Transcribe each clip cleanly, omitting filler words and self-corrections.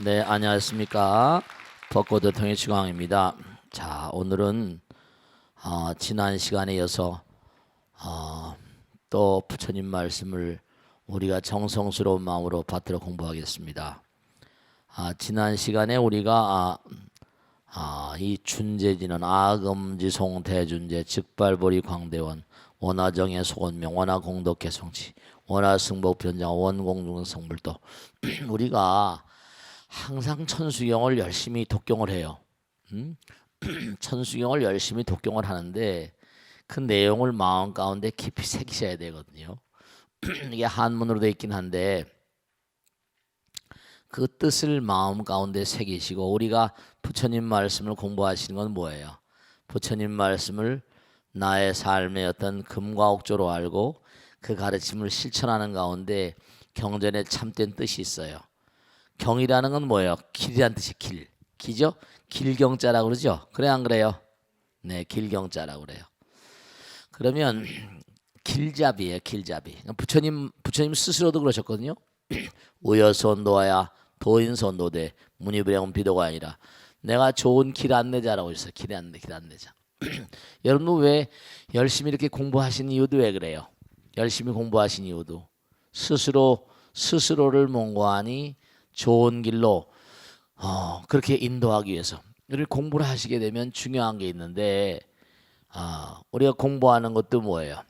네, 안녕하십니까. 벚꽃의 통일치광입니다. 자, 오늘은 지난 시간에 이어서 또 부처님 말씀을 우리가 정성스러운 마음으로 받들어 공부하겠습니다. 지난 시간에 우리가 이 춘제지는 아금지송 대준제 즉발보리 광대원 원화정의 소원명 원화공덕개성치 원화승복 변장 원공중성불도 우리가 항상 천수경을 열심히 독경을 해요. 천수경을 열심히 독경을 하는데 그 내용을 마음 가운데 깊이 새기셔야 되거든요. 이게 한문으로 되어 있긴 한데 그 뜻을 마음 가운데 새기시고, 우리가 부처님 말씀을 공부하시는 건 뭐예요? 부처님 말씀을 나의 삶의 어떤 금과 옥조로 알고 그 가르침을 실천하는 가운데 경전에 참된 뜻이 있어요. 경이라는 건 뭐예요? 길이란 뜻이 길. 기죠? 길경자라고 그러죠? 그래 안 그래요? 네, 길경자라고 그래요. 그러면 길잡이에요, 길잡이. 부처님 스스로도 그러셨거든요. 우여선도하야 도인선도대 문이불영 비도가 아니라 내가 좋은 길 안내자라고 했어요. 길 안내자. 여러분 왜 열심히 이렇게 공부하신 이유도 왜 그래요? 열심히 공부하신 이유도 스스로를 몽고하니 좋은 길로 그렇게 인도하기 위해서. 우리 공부를 하시게 되면 중요한 게 있는데 우리가 공부하는 것도 뭐예요?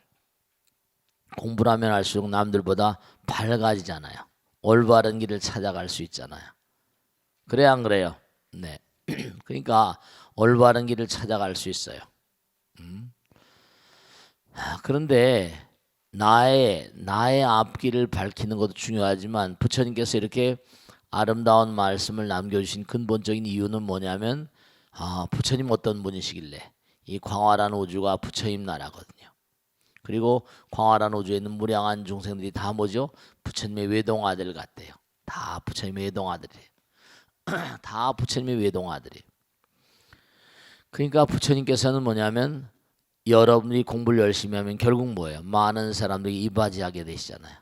공부를 하면 할수록 남들보다 밝아지잖아요. 올바른 길을 찾아갈 수 있잖아요. 그래 안 그래요? 네. 그러니까 올바른 길을 찾아갈 수 있어요. 그런데 나의 앞길을 밝히는 것도 중요하지만 부처님께서 이렇게 아름다운 말씀을 남겨주신 근본적인 이유는 뭐냐면 부처님 어떤 분이시길래, 이 광활한 우주가 부처님 나라거든요. 그리고 광활한 우주에 있는 무량한 중생들이 다 뭐죠? 부처님의 외동아들 같대요. 다 부처님의 외동아들이에요. 다 부처님의 외동아들이에요. 그러니까 부처님께서는 뭐냐면 여러분이 공부를 열심히 하면 결국 뭐예요? 많은 사람들이 이바지하게 되시잖아요.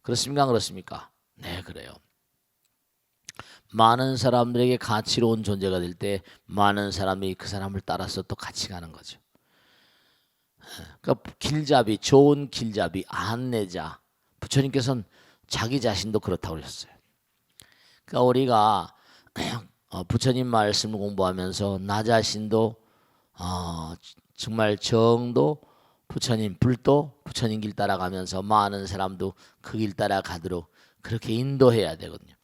그렇습니까? 그렇습니까? 네, 그래요. 많은 사람들에게 가치로운 존재가 될 때 많은 사람이 그 사람을 따라서 또 같이 가는 거죠. 그러니까 길잡이, 좋은 길잡이, 안내자. 부처님께서는 자기 자신도 그렇다고 그러셨어요. 그러니까 우리가 부처님 말씀을 공부하면서 나 자신도 정말 정도 부처님 불도 부처님 길 따라가면서 많은 사람도 그 길 따라가도록 그렇게 인도해야 되거든요.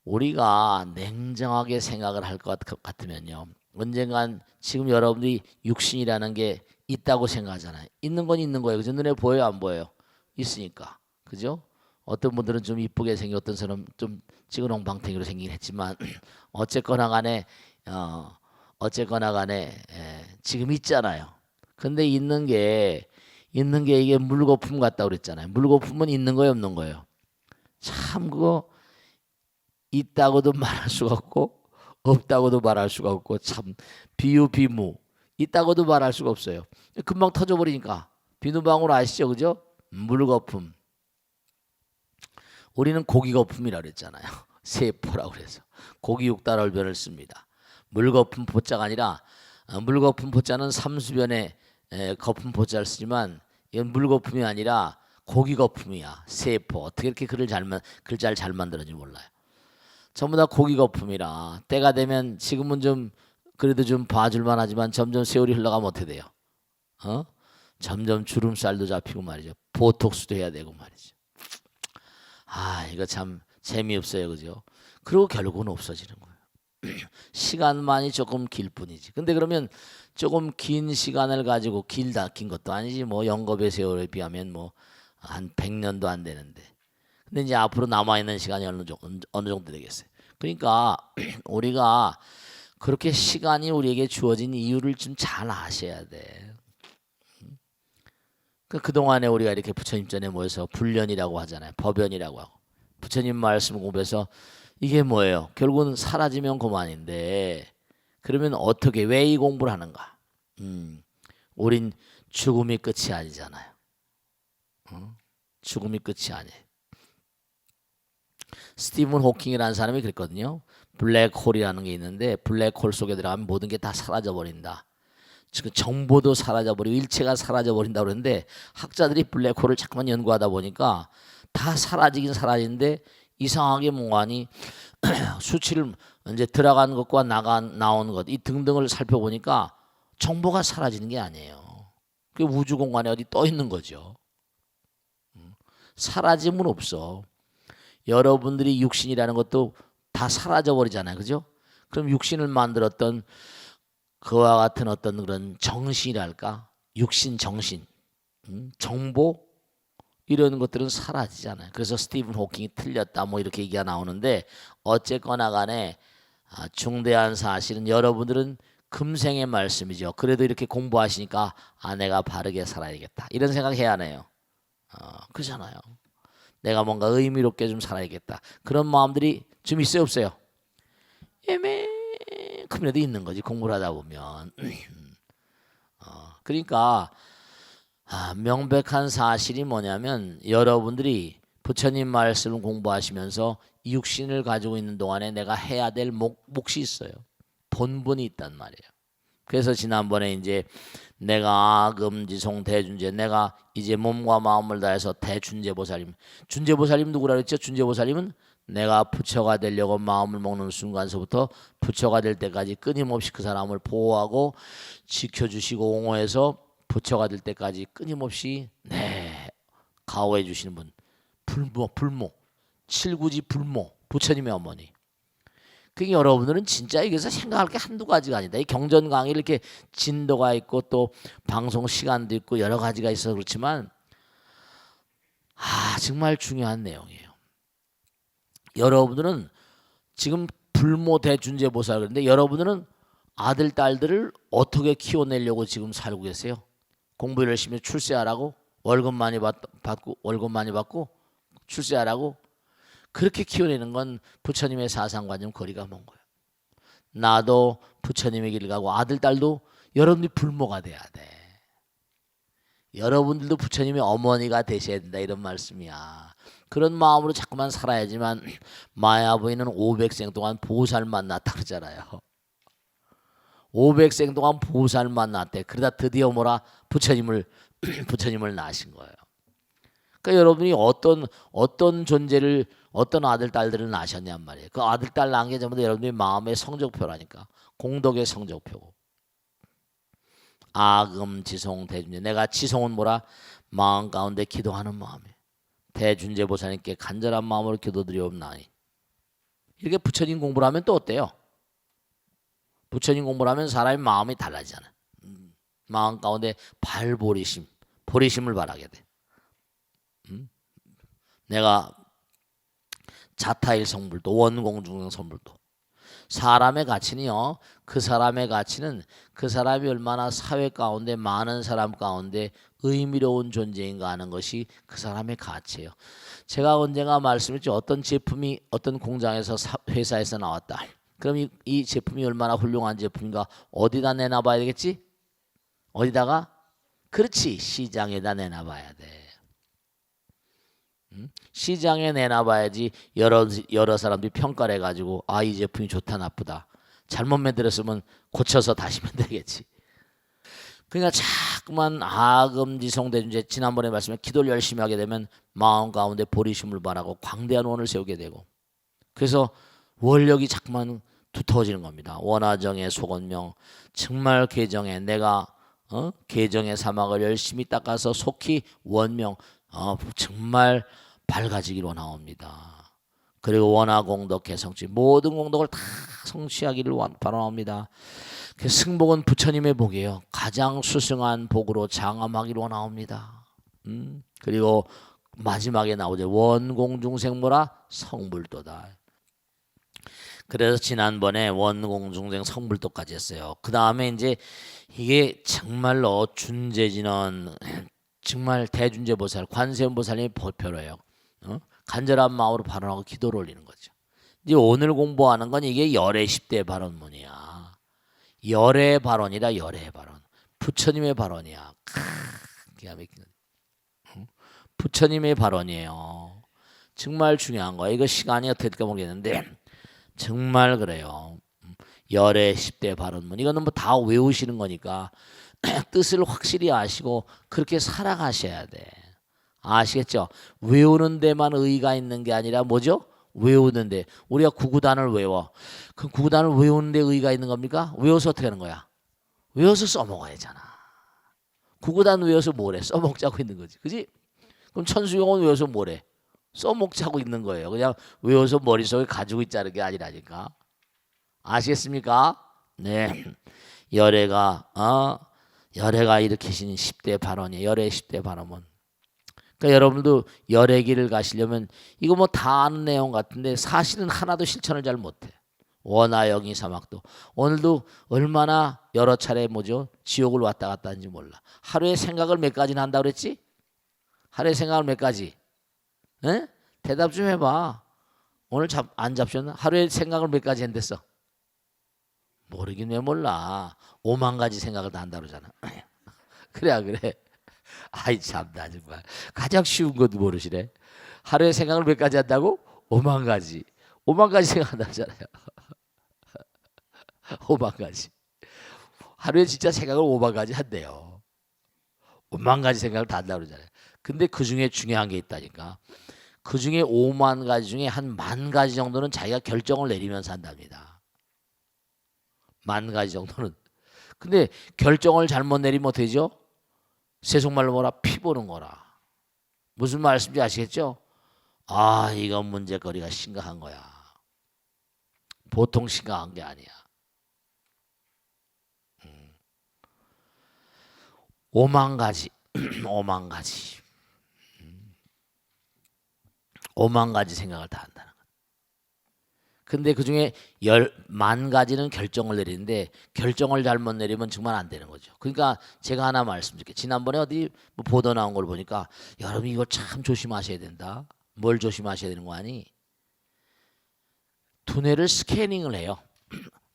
우리가 냉정하게 생각을 할 것 같으면요, 언젠간 지금 여러분들이 육신이라는 게 있다고 생각하잖아요. 있는 건 있는 거예요. 그죠? 눈에 보여요, 안 보여요? 있으니까. 그죠? 어떤 분들은 좀 이쁘게 생겨, 어떤 사람 좀 찌그렁방탱이로 생긴 했지만 어쨌거나 간에 지금 있잖아요. 근데 있는 게 이게 물거품 같다고 그랬잖아요. 물거품은 있는 거예요, 없는 거예요? 참 그거 있다고도 말할 수가 없고 없다고도 말할 수가 없고, 참 비유비무. 있다고도 말할 수가 없어요. 금방 터져버리니까. 비누방울 아시죠? 그죠? 물거품. 우리는 고기거품이라고 그랬잖아요. 세포라고 그래서 고기 육달얼변을 씁니다. 물거품 포자가 아니라 물거품 포자는 삼수변에 거품 포자를 쓰지만 이건 물거품이 아니라 고기거품이야. 세포. 어떻게 이렇게 글자를 잘 만들었는지 몰라요. 전부 다 고기 거품이라 때가 되면, 지금은 좀 그래도 좀 봐줄만 하지만 점점 세월이 흘러가면 어떻게 돼요? 점점 주름살도 잡히고 말이죠. 보톡스도 해야 되고 말이죠. 이거 참 재미없어요, 그죠? 그리고 결국은 없어지는 거예요. 시간만이 조금 길 뿐이지. 근데 그러면 조금 긴 시간을 가지고, 긴 것도 아니지 뭐, 영겁의 세월에 비하면 뭐 한 100년도 안 되는데, 근데 이제 앞으로 남아 있는 시간이 어느 정도 되겠어요. 그러니까 우리가 그렇게 시간이 우리에게 주어진 이유를 좀 잘 아셔야 돼. 그동안에 우리가 이렇게 부처님 전에 모여서 불련이라고 하잖아요. 법연이라고 하고. 부처님 말씀 공부해서 이게 뭐예요? 결국은 사라지면 그만인데, 그러면 어떻게, 왜 이 공부를 하는가? 우린 죽음이 끝이 아니잖아요. 죽음이 끝이 아니에요. 스티븐 호킹이라는 사람이 그랬거든요. 블랙홀이라는 게 있는데 블랙홀 속에 들어가면 모든 게 다 사라져 버린다. 지금 정보도 사라져 버리고 일체가 사라져 버린다 그러는데 학자들이 블랙홀을 자꾸만 연구하다 보니까 다 사라지긴 사라지는데 이상하게 몽환이 수치를 이제 들어간 것과 나온 것 이 등등을 살펴보니까 정보가 사라지는 게 아니에요. 그 우주 공간에 어디 떠 있는 거죠. 사라짐은 없어. 여러분들이 육신이라는 것도 다 사라져 버리잖아요. 그죠? 그럼 육신을 만들었던 그와 같은 어떤 그런 정신이랄까? 육신 정신, 정보 이런 것들은 사라지잖아요. 그래서 스티븐 호킹이 틀렸다 뭐 이렇게 얘기가 나오는데 어쨌거나 간에 중대한 사실은 여러분들은 금생의 말씀이죠. 그래도 이렇게 공부하시니까 내가 바르게 살아야겠다 이런 생각해야 하네요. 그렇잖아요. 내가 뭔가 의미롭게 좀 살아야겠다. 그런 마음들이 좀 있어요 없어요? 애매큼이라도 있는 거지 공부를 하다 보면. 그러니까 명백한 사실이 뭐냐면 여러분들이 부처님 말씀을 공부하시면서 육신을 가지고 있는 동안에 내가 해야 될 몫이 있어요. 본분이 있단 말이에요. 그래서 지난번에 이제 내가 아금지송 대준제 내가 이제 몸과 마음을 다해서 대준제보살님 준제보살님 누구라 그랬죠? 준제보살님은 내가 부처가 되려고 마음을 먹는 순간서부터 부처가 될 때까지 끊임없이 그 사람을 보호하고 지켜주시고 옹호해서 부처가 될 때까지 끊임없이 가호해 주시는 분 불모 칠구지 불모 부처님의 어머니. 그게 여러분들은 진짜 여기서 생각할 게 한두 가지가 아니다. 이 경전 강의를 이렇게 진도가 있고 또 방송 시간도 있고 여러 가지가 있어서 그렇지만 정말 중요한 내용이에요. 여러분들은 지금 불모 대준제보살 그런데 여러분들은 아들 딸들을 어떻게 키워내려고 지금 살고 계세요? 공부 열심히 출세하라고 월급 많이 받고 출세하라고 그렇게 키워내는 건 부처님의 사상과 좀 거리가 먼 거예요. 나도 부처님의 길을 가고 아들 딸도 여러분들이 불모가 돼야 돼. 여러분들도 부처님의 어머니가 되셔야 된다 이런 말씀이야. 그런 마음으로 자꾸만 살아야지만 마야 부인은 500생 동안 보살 만났다 그러잖아요. 500생 동안 보살 만났대. 그러다 드디어 부처님을 낳으신 거예요. 그러니까 여러분이 어떤 존재를 어떤 아들 딸들을 낳으셨냔 말이에요. 그 아들 딸 낳은 게 전부 다 여러분의 마음의 성적표라니까. 공덕의 성적표고. 아금지송 대준제 내가 지송은 뭐라? 마음 가운데 기도하는 마음이에요. 대준제 보살님께 간절한 마음으로 기도드리옵나니. 이렇게 부처님 공부를 하면 또 어때요? 부처님 공부를 하면 사람의 마음이 달라지잖아요. 마음 가운데 보리심을 바라게 돼. 내가 자타일 성불도 원공중생 성불도 사람의 가치는요. 그 사람의 가치는 그 사람이 얼마나 사회 가운데 많은 사람 가운데 의미로운 존재인가 하는 것이 그 사람의 가치예요. 제가 언젠가 말씀했죠. 어떤 제품이 어떤 공장에서 회사에서 나왔다. 그럼 이 제품이 얼마나 훌륭한 제품인가 어디다 내놔봐야 되겠지? 어디다가? 그렇지. 시장에다 내놔봐야 돼. 시장에 내놔봐야지 여러 사람들이 평가를 해가지고 이 제품이 좋다 나쁘다 잘못 만들었으면 고쳐서 다시면 되겠지. 그러니까 자꾸만 아금지송 대준제 지난번에 말씀에 기도를 열심히 하게 되면 마음 가운데 보리심을 바라고 광대한 원을 세우게 되고 그래서 원력이 자꾸만 두터워지는 겁니다. 원화정의 속원명 정말 계정에 내가 계정의 사막을 열심히 닦아서 속히 원명 정말 밝아지기로 원하옵니다. 그리고 원화공덕 개성취 모든 공덕을 다 성취하기를 바라옵니다. 그 승복은 부처님의 복이에요. 가장 수승한 복으로 장엄하기를 원하옵니다. 그리고 마지막에 나오죠. 원공중생모라 성불도다. 그래서 지난번에 원공중생 성불도까지 했어요. 그 다음에 이제 이게 정말로 준재진원 정말 대준제보살 관세음보살님이 별호예요. 간절한 마음으로 발언하고 기도를 올리는 거죠. 이제 오늘 공부하는 건 이게 열애 10대 발언문이야. 열애 발언이라 열애 발언. 부처님의 발언이야. 부처님의 발언이에요. 정말 중요한 거예요. 이거 시간이 어떻게 될까 모르겠는데 정말 그래요. 열애 10대 발언문 이거는 뭐 다 외우시는 거니까 뜻을 확실히 아시고 그렇게 살아가셔야 돼. 아시겠죠? 외우는 데만 의의가 있는 게 아니라 뭐죠? 외우는데 우리가 구구단을 외워. 그 구구단을 외우는 데 의의가 있는 겁니까? 외워서 어떻게 하는 거야? 외워서 써먹어야 되잖아. 구구단 외워서 뭐래? 써먹자고 있는 거지. 그지? 그럼 천수영은 외워서 뭐래? 써먹자고 있는 거예요. 그냥 외워서 머릿속에 가지고 있자는 게 아니라니까. 아시겠습니까? 네. 열애가 일으키신 10대 발언이에요. 열애 10대 발언은. 그러니까 여러분도 열애 길을 가시려면 이거 뭐 다 아는 내용 같은데 사실은 하나도 실천을 잘 못해. 원하영이 사막도 오늘도 얼마나 여러 차례 뭐죠? 지옥을 왔다 갔다 하는지 몰라. 하루에 생각을 몇 가지나 한다고 그랬지? 하루에 생각을 몇 가지? 에? 대답 좀 해봐. 오늘 안 잡셨나? 하루에 생각을 몇 가지 한댔어? 모르긴 왜 몰라. 5만 가지 생각을 다 한다 그러잖아. 그래. 아이 참나 정말. 가장 쉬운 것도 모르시네. 하루에 생각을 몇 가지 한다고? 5만 가지. 5만 가지 생각한다 그러잖아요. 5만 가지. 하루에 진짜 생각을 5만 가지 한대요. 5만 가지 생각을 다 한다고 그러잖아요. 근데 그 중에 중요한 게 있다니까. 그 중에 5만 가지 중에 한 10,000가지 정도는 자기가 결정을 내리면서 한답니다. 10,000가지 정도는. 근데 결정을 잘못 내리면 어떻게 되죠? 세속말로 뭐라? 피 보는 거라. 무슨 말씀인지 아시겠죠? 아, 이건 문제거리가 심각한 거야. 보통 심각한 게 아니야. 5만 가지. 5만 가지. 5만 가지 생각을 다 한다는 것. 근데 그 중에 10,000가지는 결정을 내리는데 결정을 잘못 내리면 정말 안 되는 거죠. 그러니까 제가 하나 말씀드릴게요. 지난번에 어디 뭐 보도 나온 걸 보니까 여러분 이거 참 조심하셔야 된다. 뭘 조심하셔야 되는 거 아니? 두뇌를 스캐닝을 해요.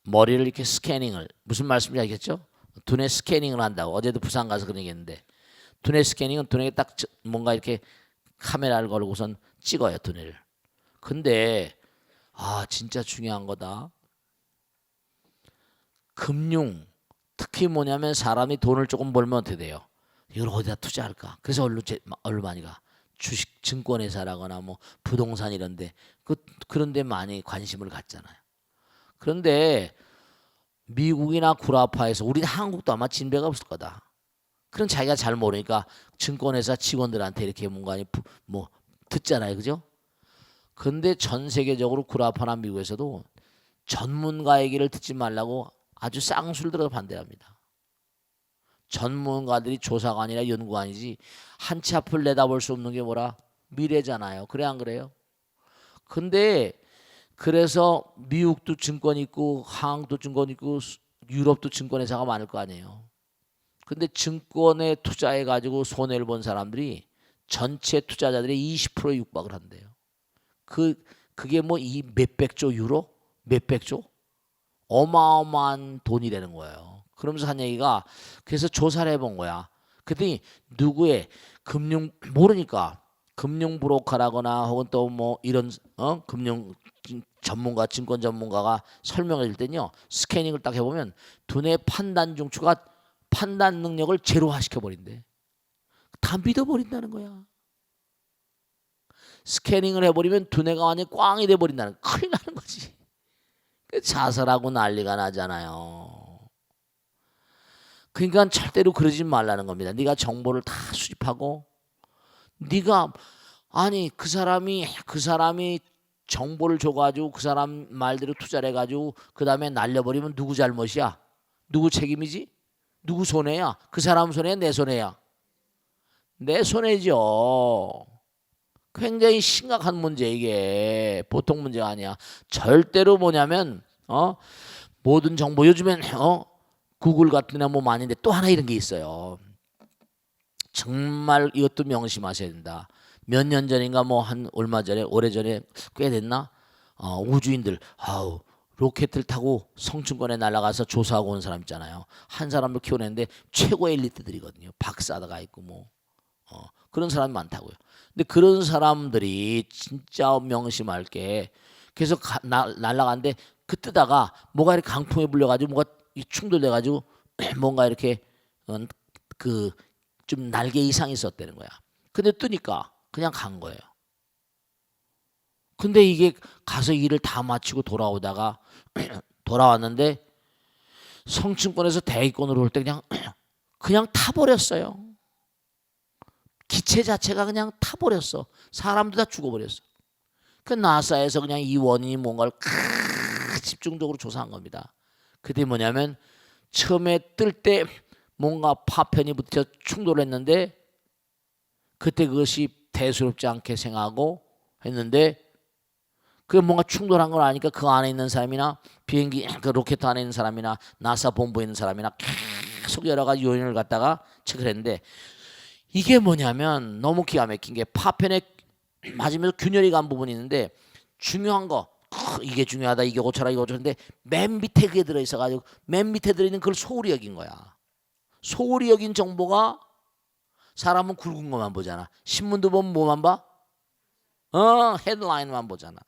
머리를 이렇게 스캐닝을. 무슨 말씀인지 알겠죠? 두뇌 스캐닝을 한다고. 어제도 부산 가서 그런 얘기 했는데 두뇌 스캐닝은 두뇌에 딱 뭔가 이렇게 카메라를 걸고선 찍어요. 두뇌를. 근데 진짜 중요한 거다. 금융 특히 뭐냐면 사람이 돈을 조금 벌면 어떻게 돼요? 이걸 어디다 투자할까? 그래서 얼른 많이 가. 주식 증권회사라거나 뭐 부동산 이런데 그런데 많이 관심을 갖잖아요. 그런데 미국이나 구라파에서 우리 한국도 아마 진배가 없을 거다. 그런 자기가 잘 모르니까 증권회사 직원들한테 이렇게 뭔가 뭐 듣잖아요, 그죠? 근데 전 세계적으로 구라파나 미국에서도 전문가 얘기를 듣지 말라고 아주 쌍술 들어서 반대합니다. 전문가들이 조사가 아니라 연구관이지 한 치 앞을 내다볼 수 없는 게 뭐라? 미래잖아요. 그래 안 그래요? 근데 그래서 미국도 증권 있고 한국도 증권 있고 유럽도 증권회사가 많을 거 아니에요. 근데 증권에 투자해 가지고 손해를 본 사람들이 전체 투자자들의 20%에 육박을 한대요. 그게 뭐 이 몇백조 유로? 몇백조? 어마어마한 돈이 되는 거예요. 그러면서 한 얘기가 그래서 조사를 해본 거야. 그랬더니 누구의 모르니까 금융 브로커라거나 혹은 또 뭐 이런 금융 전문가 증권 전문가가 설명해 줄 때는요. 스캐닝을 딱 해보면 두뇌 판단 중추가 판단 능력을 제로화 시켜버린대. 다 믿어버린다는 거야. 스캐닝을 해버리면 두뇌가 완전히 꽝이 돼버린다는 큰일 나는 거지. 자살하고 난리가 나잖아요. 그러니까 절대로 그러지 말라는 겁니다. 네가 정보를 다 수집하고 네가 그 사람이 정보를 줘가지고 그 사람 말대로 투자를 해가지고 그 다음에 날려버리면 누구 잘못이야? 누구 책임이지? 누구 손해야? 그 사람 손해야? 내 손해야? 내 손해죠. 굉장히 심각한 문제 이게 보통 문제가 아니야. 절대로 뭐냐면 모든 정보 요즘엔 구글 같은 데 뭐 많은데 또 하나 이런 게 있어요. 정말 이것도 명심하셔야 된다. 몇 년 전인가 뭐 한 얼마 전에 오래전에 꽤 됐나 우주인들 로켓을 타고 성층권에 날아가서 조사하고 온 사람 있잖아요. 한 사람을 키워냈는데 최고의 엘리트들이거든요. 박사가 있고 뭐 그런 사람이 많다고요. 근데 그런 사람들이 진짜 명심할 게 계속 날아가는데 그 뜨다가 뭐가 이렇게 강풍에 불려가지고 뭐가 충돌돼가지고 뭔가 이렇게 그 좀 날개 이상이 있었다는 거야. 근데 뜨니까 그냥 간 거예요. 근데 이게 가서 일을 다 마치고 돌아오다가 돌아왔는데 성층권에서 대기권으로 올 때 그냥 타버렸어요. 기체 자체가 그냥 타버렸어. 사람도 다 죽어버렸어. 그 나사에서 그냥 이 원인이 뭔가를 집중적으로 조사한 겁니다. 그게 뭐냐면 처음에 뜰 때 뭔가 파편이 붙어 충돌했는데 그때 그것이 대수롭지 않게 생각하고 했는데 그게 뭔가 충돌한 걸 아니까 그 안에 있는 사람이나 비행기 그 로켓 안에 있는 사람이나 나사 본부에 있는 사람이나 계속 여러 가지 요인을 갖다가 체크를 했는데 이게 뭐냐면 너무 기가 막힌 게 파편에 맞으면서 균열이 간 부분이 있는데 중요한 거 이게 중요하다 이게 고쳐라 이거 고쳐라 근데 맨 밑에 그게 들어있어가지고 맨 밑에 들어있는 그걸 소홀히 여긴 거야. 소홀히 여긴 정보가 사람은 굵은 것만 보잖아. 신문도 보면 뭐만 봐? 헤드라인만 보잖아.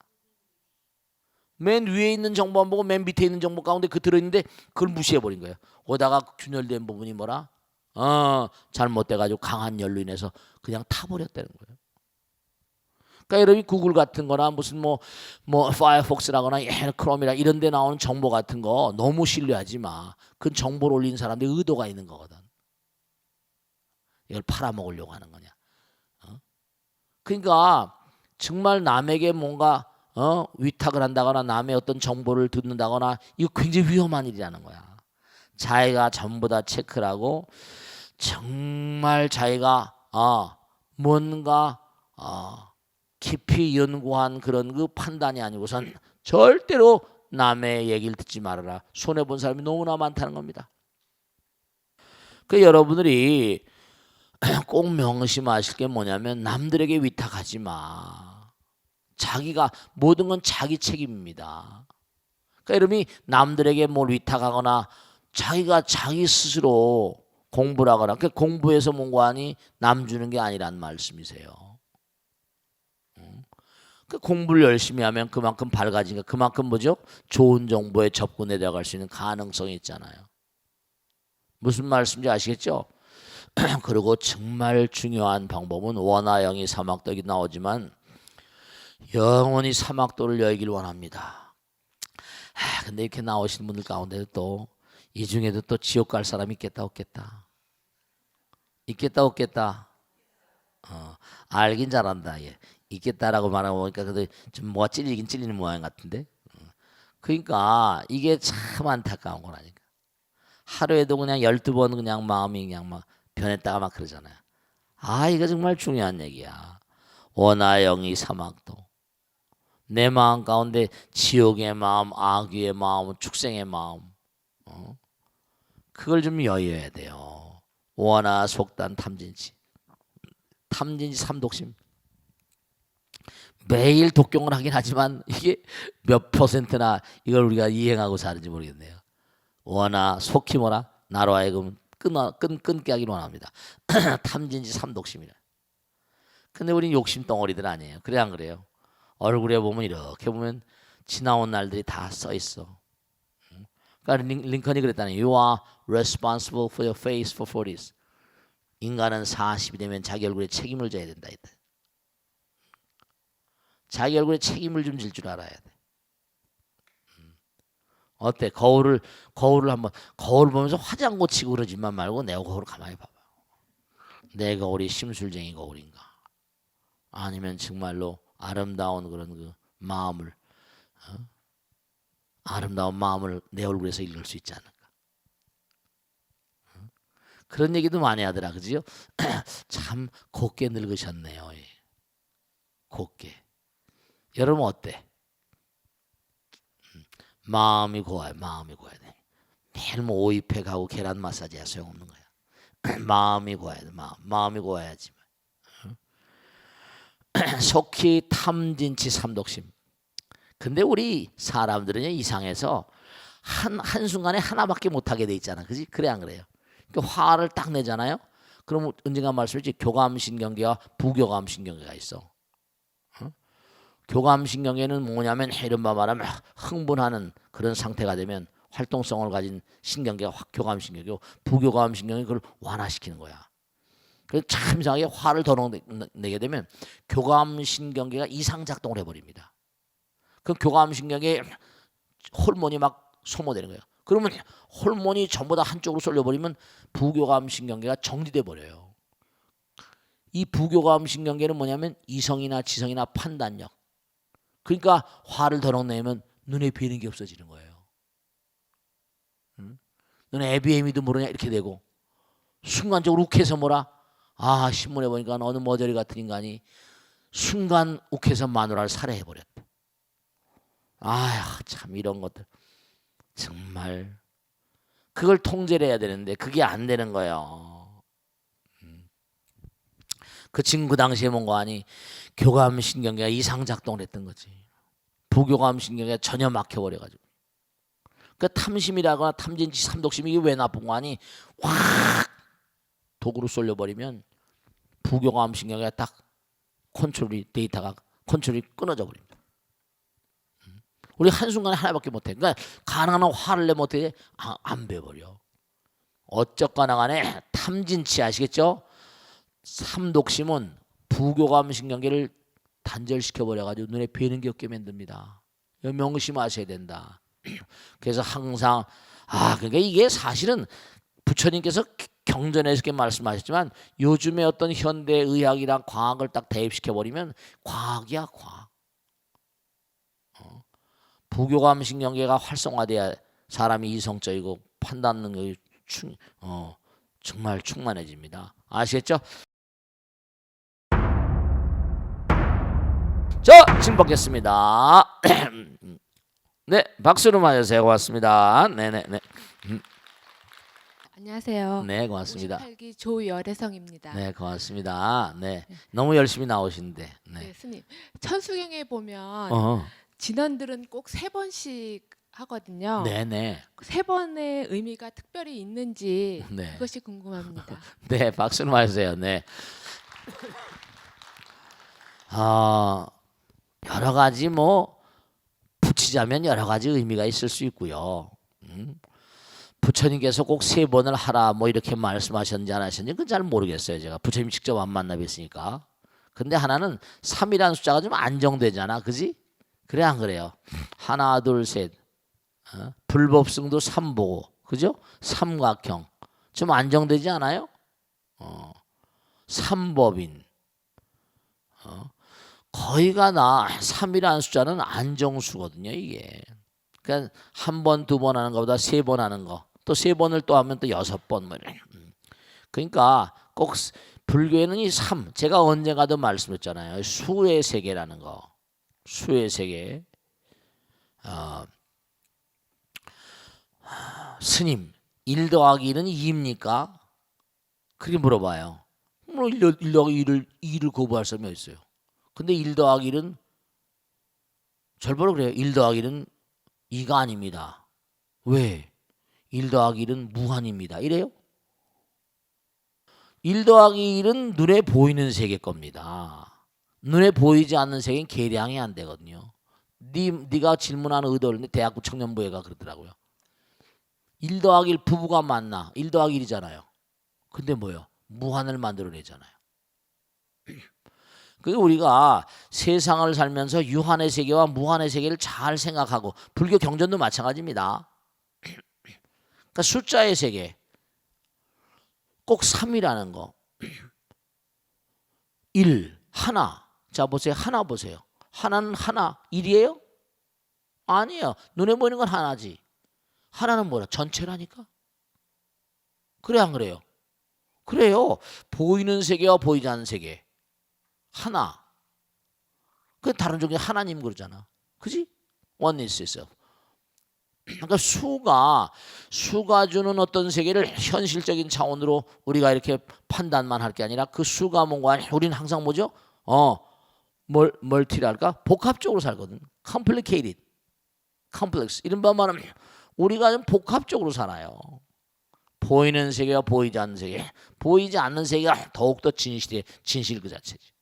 맨 위에 있는 정보만 보고 맨 밑에 있는 정보 가운데 그 들어있는데 그걸 무시해버린 거예요. 오다가 균열된 부분이 뭐라? 잘못돼가지고 강한 열로 인해서 그냥 타버렸다는 거예요. 그러니까 여러분이 구글 같은 거나 무슨 뭐 파이어폭스라거나 크롬이라 이런 데 나오는 정보 같은 거 너무 신뢰하지 마. 그 정보를 올린 사람들 의도가 있는 거거든. 이걸 팔아먹으려고 하는 거냐. 그러니까 정말 남에게 뭔가 위탁을 한다거나 남의 어떤 정보를 듣는다거나 이거 굉장히 위험한 일이라는 거야. 자기가 전부 다 체크를 하고 정말 자기가 뭔가 깊이 연구한 그런 그 판단이 아니고선 절대로 남의 얘기를 듣지 말아라. 손해본 사람이 너무나 많다는 겁니다. 그 여러분들이 꼭 명심하실 게 뭐냐면 남들에게 위탁하지 마. 자기가 모든 건 자기 책임입니다. 그러니까 여러분이 남들에게 뭘 위탁하거나 자기가 자기 스스로 공부를 하거나 그러니까 공부해서 뭔가 하니 남 주는 게 아니란 말씀이세요. 그 공부를 열심히 하면 그만큼 밝아지니까 그만큼 뭐죠? 좋은 정보에 접근해 들어갈 수 있는 가능성이 있잖아요. 무슨 말씀인지 아시겠죠? 그리고 정말 중요한 방법은 원하영이 사막도이 나오지만 영원히 사막도를 열길 원합니다. 근데 이렇게 나오시는 분들 가운데도 또 이 중에도 또 지옥 갈 사람이 있겠다 없겠다? 있겠다 없겠다? 알긴 잘한다. 예. 있겠다라고 말하고 보니까 그래도 좀 뭐가 찔리긴 찔리는 모양 같은데. 그러니까 이게 참 안타까운 거라니까. 하루에도 그냥 12번 그냥 마음이 그냥 막 변했다가 막 그러잖아요. 이거 정말 중요한 얘기야. 원하영이 사막도. 내 마음 가운데 지옥의 마음, 악귀의 마음, 축생의 마음. 그걸 좀 여여야 돼요. 원하 속단 탐진치. 탐진치 삼독심. 매일 독경을 하긴 하지만 이게 몇 퍼센트나 이걸 우리가 이행하고 사는지 모르겠네요. 원하 속히 뭐라 나로 하여금 끊게 하기를 원합니다. 탐진치 삼독심이라. 근데 우린 욕심 덩어리들 아니에요. 그래 안 그래요? 얼굴에 보면 이렇게 보면 지나온 날들이 다 써 있어. 그러니까 링컨이 그랬다니. You are responsible for your face for 40s. 인간은 40이 되면 자기 얼굴에 책임을 져야 된다. 자기 얼굴에 책임을 좀 질 줄 알아야 돼. 어때? 거울을 한번 거울 보면서 화장 고치고 그러지만 말고 내 거울 가만히 봐봐. 내 거울이 심술쟁이 거울인가? 아니면 정말로 아름다운 그런 그 마음을 아름다운 마음을 내 얼굴에서 읽을 수 있지 않을까? 그런 얘기도 많이 하더라, 그지요? 참 곱게 늙으셨네요. 예. 곱게. 여러분 어때? 마음이 고와요. 마음이 고와야 돼. 매일 뭐 오이팩 하고 계란 마사지야 소용없는 거야. 마음이 고와야 돼. 마음이 고와야지. 속히 탐진치 삼독심. 근데 우리 사람들은 이상해서 한순간에 하나밖에 못하게 돼 있잖아. 그지? 그래 안 그래요? 그러니까 화를 딱 내잖아요. 그럼 언젠가 말씀했지 교감신경계와 부교감신경계가 있어. 교감신경계는 뭐냐면 이른바 말하면 흥분하는 그런 상태가 되면 활동성을 가진 신경계가 교감신경이고 부교감신경이 그걸 완화시키는 거야. 그래서 참 이상하게 화를 더 내게 되면 교감신경계가 이상 작동을 해버립니다. 그 교감신경계 호르몬이 막 소모되는 거예요. 그러면 호르몬이 전부 다 한쪽으로 쏠려버리면 부교감신경계가 정지돼 버려요. 이 부교감신경계는 뭐냐면 이성이나 지성이나 판단력. 그러니까 화를 더 내면 눈에 뵈는 게 없어지는 거예요. 너는 애비애미도 모르냐 이렇게 되고 순간적으로 욱해서 뭐라 신문에 보니까 어느 머저리 같은 인간이 순간 욱해서 마누라를 살해해버렸다. 참 이런 것들 정말 그걸 통제를 해야 되는데 그게 안 되는 거예요. 그 친구 그 당시에 뭔가 하니 교감신경계가 이상 작동을 했던 거지. 부교감신경계가 전혀 막혀버려가지고 그 탐심이라거나 탐진치 삼독심이 왜 나쁜 거 아니 확 독으로 쏠려버리면 부교감신경계가 딱 데이터가 컨트롤이 끊어져 버립니다. 우리 한순간에 하나밖에 못해. 그러니까 가능한 한 화를 내 못해 안 배버려. 어쨌거나 간에 탐진치 아시겠죠? 삼독심은 부교감신경계를 단절시켜버려가지고 눈에 뵈는 게 없게 만듭니다. 명심하셔야 된다. 그래서 항상 그러니까 이게 사실은 부처님께서 경전에서 이렇게 말씀하셨지만 요즘에 어떤 현대의학이랑 과학을 딱 대입시켜버리면 과학이야 과학. 부교감신경계가 활성화돼야 사람이 이성적이고 판단 능력이 정말 충만해집니다. 아시겠죠? 자, 지금 받겠습니다. 네, 박수로 맞으세요. 고맙습니다. 네네네. 안녕하세요. 네, 고맙습니다. 58기 조열애성입니다. 네, 고맙습니다. 네, 너무 열심히 나오시는데. 네, 네. 스님. 천수경에 보면 진원들은 꼭 3번씩 하거든요. 네네. 3번의 의미가 특별히 있는지 네. 그것이 궁금합니다. 네, 박수로 맞으세요. 네. 여러 가지 붙이자면 여러 가지 의미가 있을 수 있고요. 부처님께서 꼭 3번을 하라 이렇게 말씀하셨는지 안 하셨는지 그건 잘 모르겠어요. 제가 부처님 직접 안 만나 뵀으니까. 근데 하나는 3이라는 숫자가 좀 안정되잖아. 그지? 그래 안 그래요? 하나 둘 셋. 불법승도 3보고 그죠? 삼각형 좀 안정되지 않아요? 삼법인. 거의가 3이라는 숫자는 안정수거든요. 이게. 그러니까 1번, 2번 하는 것보다 3번 하는 거. 또 3번을 또 하면 또 6번. 그러니까 꼭 불교에는 이 3. 제가 언젠가도 말씀했잖아요. 수의 세계라는 거. 수의 세계. 스님, 1 더하기 1은 2입니까? 그렇게 물어봐요. 1 더하기 2를 거부할 사람이 어디 있어요? 근데 1 더하기 1은 절바로 그래요. 1 더하기 1은 2가 아닙니다. 왜? 1 더하기 1은 무한입니다. 이래요? 1 더하기 1은 눈에 보이는 세계 겁니다. 눈에 보이지 않는 세계는 계량이 안 되거든요. 네가 질문하는 의도를 대학부 청년부회가 그러더라고요. 1 더하기 1 부부가 만나. 1 더하기 1이잖아요. 근데 뭐요? 무한을 만들어내잖아요. 그러니까 우리가 세상을 살면서 유한의 세계와 무한의 세계를 잘 생각하고 불교 경전도 마찬가지입니다. 그러니까 숫자의 세계 꼭 3이라는 거. 1, 하나. 자 보세요. 하나 보세요. 하나는 하나. 1이에요? 아니에요. 눈에 보이는 건 하나지. 하나는 뭐라? 전체라니까. 그래 안 그래요? 그래요. 보이는 세계와 보이지 않는 세계. 하나. 그 다른 종이 하나님 그러잖아. 그지? Oneness itself. 그러니까 수가 주는 어떤 세계를 현실적인 차원으로 우리가 이렇게 판단만 할 게 아니라 그 수가 뭔가 우리는 항상 뭐죠? 멀티랄까? 복합적으로 살거든. Complicated, complex. 이런 말하면 우리가 좀 복합적으로 살아요. 보이는 세계와 보이지 않는 세계. 보이지 않는 세계가 더욱더 진실 그 자체지.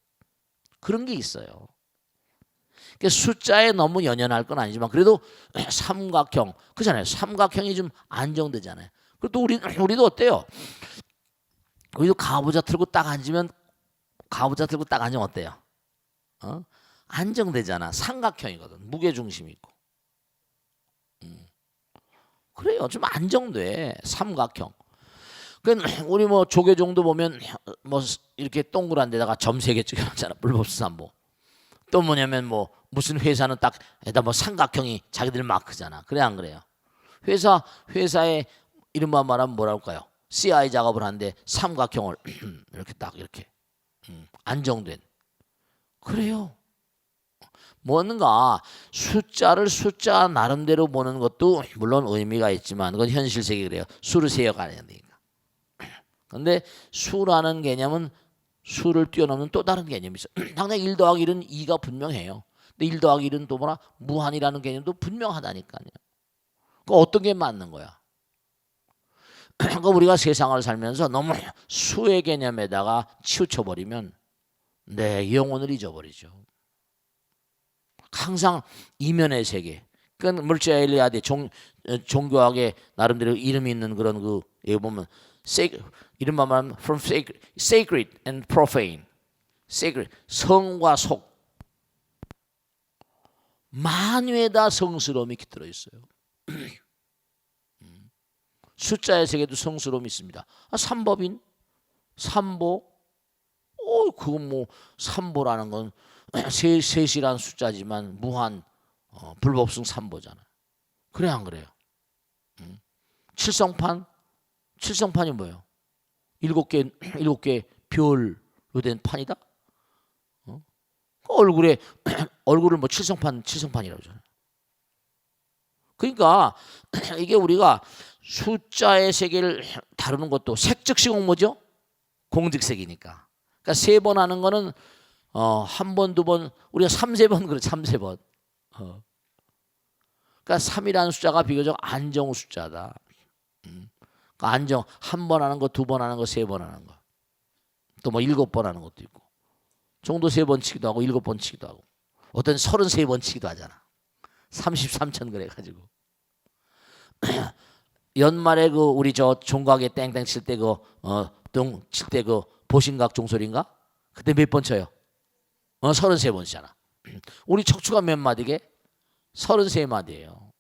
그런 게 있어요. 그러니까 숫자에 너무 연연할 건 아니지만 그래도 삼각형 그잖아요. 삼각형이 좀 안정되잖아요. 그리고 또 우리도 어때요? 우리도 가부좌 틀고 딱 앉으면 어때요? 안정되잖아. 삼각형이거든. 무게 중심이 있고. 그래요. 좀 안정돼. 삼각형. 그러니까 우리 뭐 조계종도 보면 뭐 이렇게 동그란 데다가 점 3개 찍어놨잖아. 불법수산보. 또 뭐냐면 뭐 무슨 회사는 딱 에다 뭐 삼각형이 자기들 마크잖아. 그래 안 그래요? 회사에 이른바 말하면 뭐랄까요? CI 작업을 하는데 삼각형을 이렇게 딱 이렇게 안정된. 그래요. 뭔가 숫자를 숫자 나름대로 보는 것도 물론 의미가 있지만 그건 현실 세계 그래요. 수를 세어가야 되니까. 근데 수라는 개념은 수를 뛰어넘는 또 다른 개념이 있어요. 당장 1 더하기 1은 2가 분명해요. 근데 1 더하기 1은 또 뭐라? 무한이라는 개념도 분명하다니까요. 그 어떤 게 맞는 거야? 그러니까 우리가 세상을 살면서 너무 수의 개념에다가 치우쳐버리면 내 영혼을 잊어버리죠. 항상 이면의 세계. 그건 물자엘리아데 종교학에 나름대로 이름이 있는 그런 그 여기 보면 이른바 말하면 from sacred and profane. sacred 성과 속 만유에다 성스러움이 깃들어 있어요. 숫자의 세계도 성스러움이 있습니다. 삼법인, 삼보, 그건 뭐 삼보라는 건 셋이란 숫자지만 무한 불법성 삼보잖아요. 그래 안 그래요? 칠성판이 뭐예요? 7개 별로 된 판이다? 얼굴을 뭐 칠성판이라고 하잖아요. 그러니까 이게 우리가 숫자의 세계를 다루는 것도 색즉시공 뭐죠? 공직색이니까. 그러니까 3번 하는 거는 한 번, 두 번, 우리가 3, 4번 그래 3, 4번. 그러니까 3이라는 숫자가 비교적 안정 숫자다. 그러니까 안정 한 번 하는 거, 2번 하는 거, 3번 하는 거. 또 뭐 7번 하는 것도 있고. 정도 3번 치기도 하고 7번 치기도 하고. 어떤 33번 치기도 하잖아. 33천 그래 가지고. 연말에 그 우리 저 종각에 땡땡 칠 때 똥 칠 때 보신각 종소리인가? 그때 몇 번 쳐요? 33번 치잖아. 우리 척추가 몇 마디게? 33마디예요.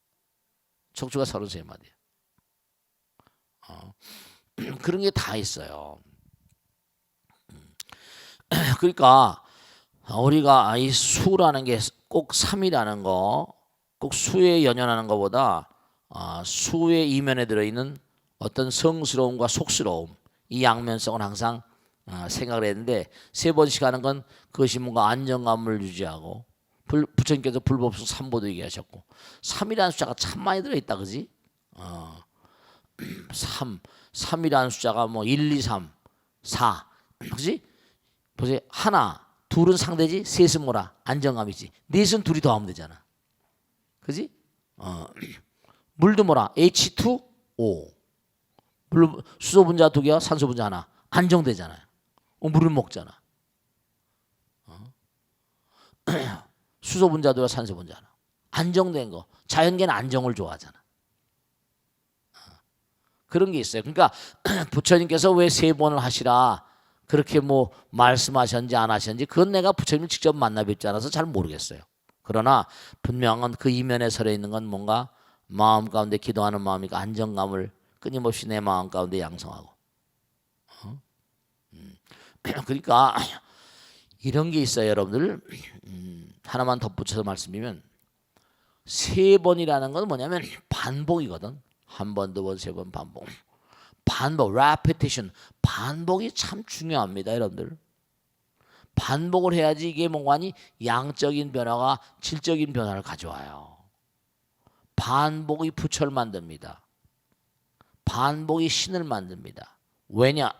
척추가 33마디예요. 그런 게 다 있어요. 그러니까 우리가 이 수라는 게 꼭 3이라는 거, 꼭 수에 연연하는 것보다 수의 이면에 들어있는 어떤 성스러움과 속스러움, 이 양면성을 항상 생각을 했는데 3번씩 하는 건 그것이 뭔가 안정감을 유지하고 부처님께서 불법성 삼보도 얘기하셨고 3이라는 숫자가 참 많이 들어있다 그지? 3이라는 숫자가 뭐 1, 2, 3, 4 그지? 보세요. 하나, 둘은 상대지, 셋은 뭐라? 안정감이지. 넷은 둘이 더하면 되잖아. 그지? 물도 뭐라? H2O. 수소 분자 2개와 산소 분자 하나. 안정되잖아요. 물을 먹잖아. 수소 분자 2와 산소 분자 하나. 안정된 거. 자연계는 안정을 좋아하잖아. 그런 게 있어요. 그러니까 부처님께서 왜 3번을 하시라 그렇게 뭐 말씀하셨는지 안 하셨는지 그건 내가 부처님을 직접 만나 뵙지 않아서 잘 모르겠어요. 그러나 분명한 그 이면에 서려 있는 건 뭔가 마음 가운데 기도하는 마음이니까 안정감을 끊임없이 내 마음 가운데 양성하고. 그러니까 이런 게 있어요, 여러분들. 하나만 덧붙여서 말씀드리면 3번이라는 건 뭐냐면 반복이거든. 한 번, 2번, 3번 반복. 반복, repetition. 반복이 참 중요합니다, 여러분들. 반복을 해야지 이게 뭔가니 양적인 변화가 질적인 변화를 가져와요. 반복이 부처를 만듭니다. 반복이 신을 만듭니다. 왜냐?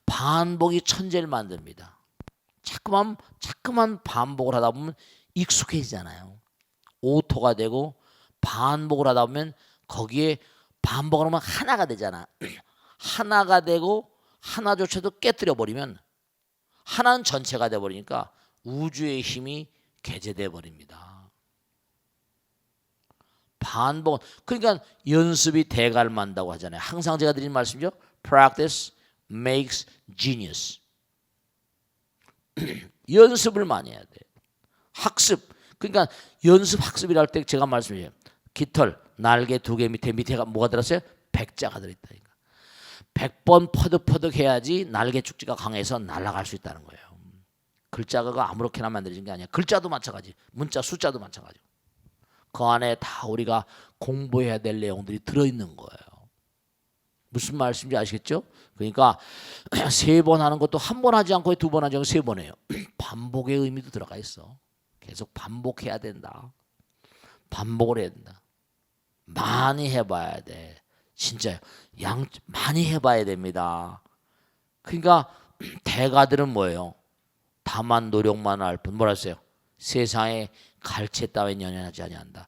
반복이 천재를 만듭니다. 자꾸만 반복을 하다 보면 익숙해지잖아요. 오토가 되고 반복을 하다 보면 거기에 반복을 하면 하나가 되잖아. 하나가 되고 하나조차도 깨뜨려 버리면 하나는 전체가 돼 버리니까 우주의 힘이 개재돼 버립니다. 반복. 그러니까 연습이 대가를 만다고 하잖아요. 항상 제가 드리는 말씀이죠. Practice makes genius. 연습을 많이 해야 돼. 학습. 그러니까 연습 학습이랄 때 제가 말씀드려요. 깃털, 날개 2개 밑에가 뭐가 들었어요? 백자가 들어있다니까. 100번 퍼득퍼득 해야지 날개 축지가 강해서 날아갈 수 있다는 거예요. 글자가 아무렇게나 만들어진 게 아니야. 글자도 마찬가지. 문자 숫자도 마찬가지. 그 안에 다 우리가 공부해야 될 내용들이 들어있는 거예요. 무슨 말씀인지 아시겠죠? 그러니까 3번 하는 것도 한 번 하지 않고 2번 하지 않고 3번 해요. 반복의 의미도 들어가 있어. 계속 반복해야 된다. 반복을 해야 된다. 많이 해봐야 돼. 진짜요. 많이 해봐야 됩니다. 그러니까 대가들은 뭐예요? 다만 노력만 할 뿐. 뭐라 했어요? 세상에 갈채 따윈 연연하지 아니한다.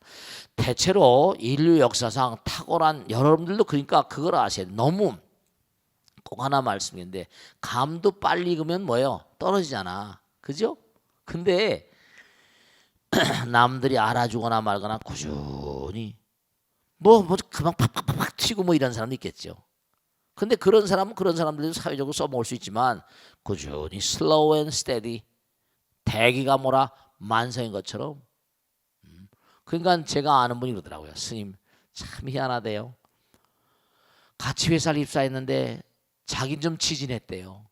대체로 인류 역사상 탁월한 여러분들도 그러니까 그걸 아셔야 돼. 너무 꼭 하나 말씀인데 감도 빨리 익으면 뭐예요? 떨어지잖아. 그죠? 근데 남들이 알아주거나 말거나 꾸준히 뭐 그만 팍팍팍 튀고 뭐 이런 사람도 있겠죠. 근데 그런 사람은 그런 사람들도 사회적으로 써먹을 수 있지만 꾸준히 slow and steady 대기가 뭐라 만성인 것처럼. 그러니까 제가 아는 분이 그러더라고요. 스님 참 희한하대요. 같이 회사를 입사했는데 자긴 좀 지진했대요.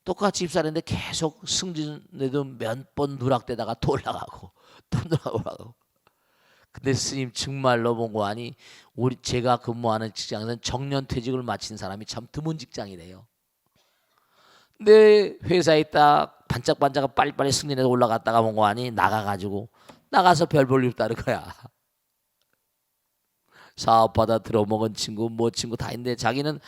똑같이 입사했는데 계속 승진에도 몇 번 누락되다가 또 올라가고 또 올라가고. 근데 스님 정말로 본거 아니 제가 근무하는 직장에서는 정년퇴직을 마친 사람이 참 드문 직장이래요. 근데 회사에 있다 반짝반짝 빨리빨리 승진해서 올라갔다가 본거 아니 나가서 별 볼 일 없다는 거야. 사업받아 들어먹은 친구 뭐 친구 다 있는데 자기는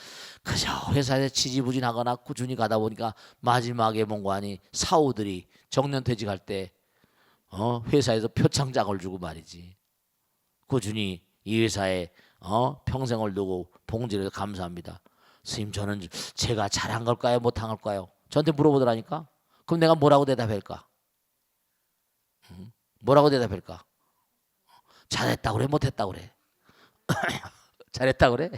그저 회사에서 지지부진하거나 꾸준히 가다 보니까 마지막에 본거 아니 사우들이 정년퇴직할 때 회사에서 표창장을 주고 말이지. 꾸준히 이 회사에 평생을 두고 봉지를 감사합니다. 스님 저는 제가 잘한 걸까요? 못한 걸까요? 저한테 물어보더라니까. 그럼 내가 뭐라고 대답할까? 뭐라고 대답할까? 잘했다고 그래? 못했다고 그래? 잘했다고 그래?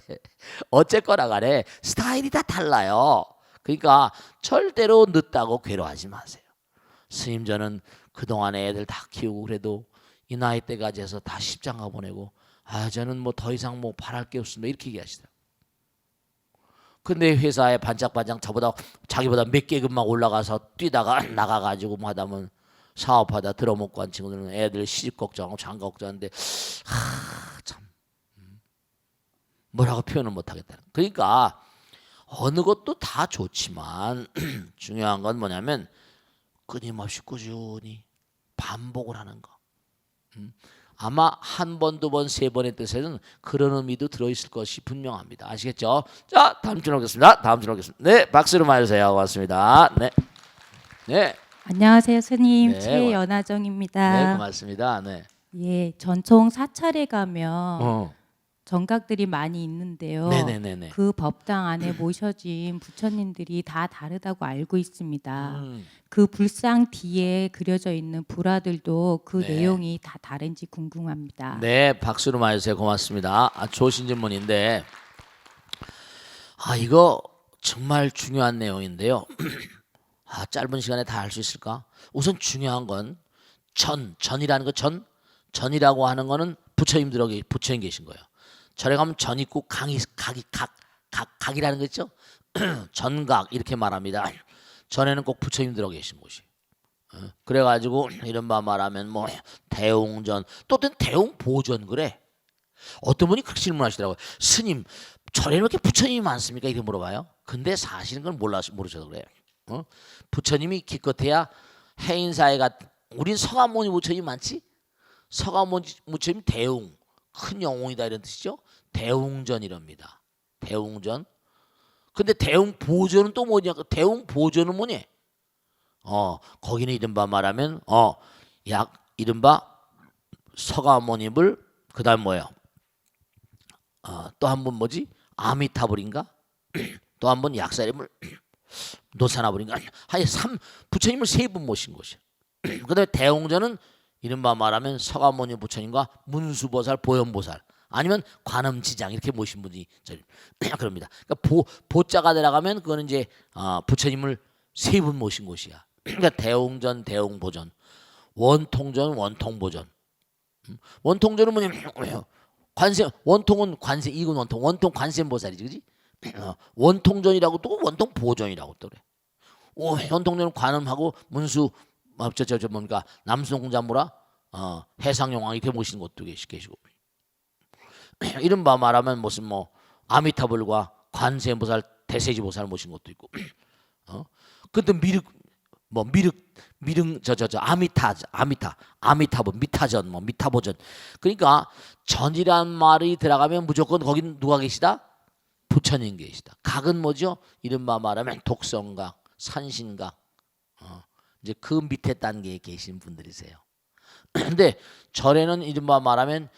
어쨌거나 간에 스타일이 다 달라요. 그러니까 절대로 늦다고 괴로워하지 마세요. 스님 저는 그동안에 애들 다 키우고 그래도 이 나이 때까지 해서 다 십장가 보내고 저는 뭐 더 이상 뭐 바랄 게 없습니다. 이렇게 얘기하시더라고요. 근데 회사에 반짝반짝 자기보다 몇 계급만 올라가서 뛰다가 나가가지고 뭐 하다면 사업하다 들어먹고 한 친구들은 애들 시집 걱정하고 장가 걱정하는데 참 뭐라고 표현을 못하겠다. 그러니까 어느 것도 다 좋지만 중요한 건 뭐냐면 끊임없이 꾸준히 반복을 하는 거. 아마 한 번, 두 번, 세 번의 뜻에는 그런 의미도 들어있을 것이 분명합니다. 아시겠죠? 자, 다음 주로 오겠습니다. 네, 박수로 맞으세요. 고맙습니다. 네, 네, 안녕하세요, 스님. 네, 최연아정입니다. 네, 고맙습니다. 네, 예, 전총 4차례 가면 정각들이 많이 있는데요. 네네네네. 그 법당 안에 모셔진 부처님들이 다 다르다고 알고 있습니다. 그 불상 뒤에 그려져 있는 불화들도 그 네. 내용이 다 다른지 궁금합니다. 네, 박수로 맞으세요. 고맙습니다. 좋으신 질문인데, 이거 정말 중요한 내용인데요. 짧은 시간에 다 할 수 있을까? 우선 중요한 건 전이라는 거 전이라고 하는 거는 부처님 계신 거예요. 절에 가면 전 있고 각이라는 거 있죠? 전각 이렇게 말합니다. 전에는 꼭 부처님 들어 계신 곳이. 그래가지고 이른바 말하면 뭐 대웅전 또 대웅보전 그래. 어떤 분이 그렇게 질문하시더라고요. 스님 절에는 왜 이렇게 부처님이 많습니까? 이렇게 물어봐요. 근데 사실은 그걸 모르셔서 그래요. 부처님이 기껏해야 해인사에 우린 서가모니 부처님이 많지? 서가모니 부처님 대웅 큰 영웅이다 이런 뜻이죠. 대웅전이랍니다. 대웅전. 근데 대웅보전은 또 뭐냐? 대웅보전은 뭐냐? 거기는 이른바 말하면 이른바 서가모니를 그다음 뭐예요? 또 한 분 뭐지? 아미타불인가? 또 한 번 약사님을 노사나불인가? 하여 부처님을 세 분 모신 곳이에요. 그다음에 대웅전은 이른바 말하면 서가모니 부처님과 문수보살, 보현보살 아니면 관음지장 이렇게 모신 분이 그럽니다. 그러니까 보자가 들어가면 그거는 이제 부처님을 세 분 모신 곳이야. 그러니까 대웅전, 대웅보전, 원통전, 원통보전. 원통전은 뭐냐면 관세, 원통은 관세, 이군 원통, 원통 관세음보살이지, 그지? 원통전이라고 또 원통보전이라고 또 그래. 원통전은 관음하고 문수, 뭡니까 남수공자무라, 해상용왕 이렇게 모시는 것도 계시고. 이른바 말하면 무슨 뭐 아미타불과 관세음보살, 대세지보살 모신 것도 있고. 근데 아미타불, 미타전, 뭐 미타보전. 그러니까 전이란 말이 들어가면 무조건 거긴 누가 계시다? 부처님 계시다. 각은 뭐죠? 이른바 말하면 독성각, 산신각, 이제 그 밑에 단계에 계신 분들이세요. 근데 절에는 이른바 말하면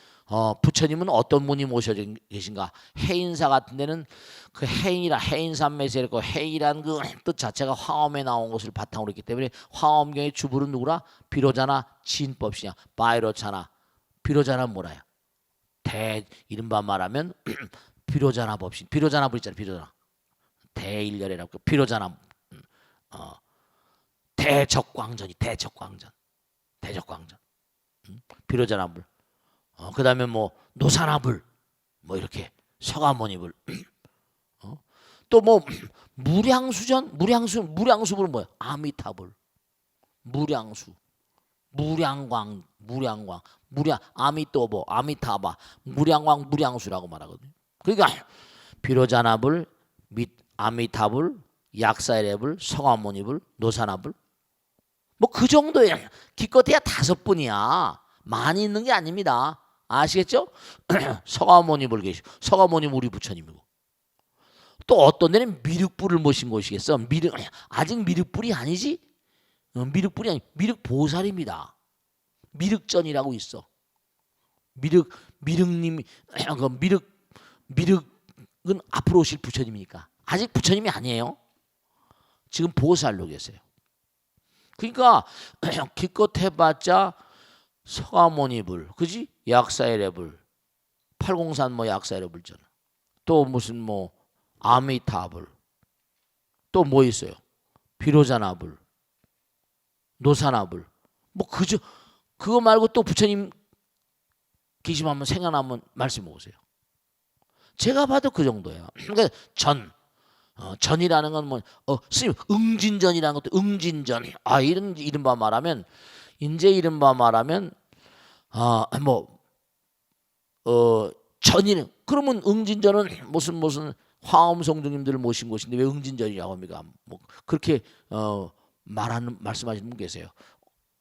부처님은 어떤 분이 모셔져 계신가? 해인사 같은 데는 그 해인산매세 그 해이란 그 뜻 자체가 화엄에 나온 것을 바탕으로 했기 때문에 화엄경의 주불은 누구라? 비로자나 진법시냐 바이로차나. 비로자나 뭐라요? 이른바 말하면 비로자나 법신. 비로자나 불 있잖아요. 비로자나 대일렬이라고. 비로자나 대적광전이 대적광전. 비로자나 불. 그다음에 뭐 노사나불 뭐 이렇게 서가모니불. 또 뭐 무량수전, 무량수불은 뭐야? 아미타불. 무량광, 아미또보, 아미타바, 무량광, 무량수라고 말하거든요. 그러니까 비로자나불, 아미타불, 약사레불, 서가모니불, 노사나불 뭐 그 정도예요. 기껏해야 5분이야. 많이 있는 게 아닙니다. 아시겠죠? 서가모니불 계시고, 서가모니불 우리 부처님이고, 또 어떤 데는 미륵불을 모신 곳이겠어. 아직 미륵불이 아니지? 미륵불이 아니, 미륵보살입니다. 미륵전이라고 있어. 미륵님, 미륵은 앞으로 오실 부처님이니까 아직 부처님이 아니에요. 지금 보살로 계세요. 그러니까 기껏 해봤자 서가모니불, 그지? 약사레불, 팔공산 뭐 약사레불잖아. 또 무슨 뭐 아미타불, 또 뭐 있어요? 비로자나불, 노사나불. 뭐 그거 말고 또 부처님 계시면 한번 생각나면 말씀해 보세요. 제가 봐도 그 정도예요. 그러니까 전이라는 건 뭐 스님 응진전이라는 것도 응진전. 이른바 말하면 전이는 그러면 응진전은 무슨 화엄성중님들을 모신 곳인데 왜 응진전이라고 합니까? 뭐 그렇게 말씀하시는 분 계세요.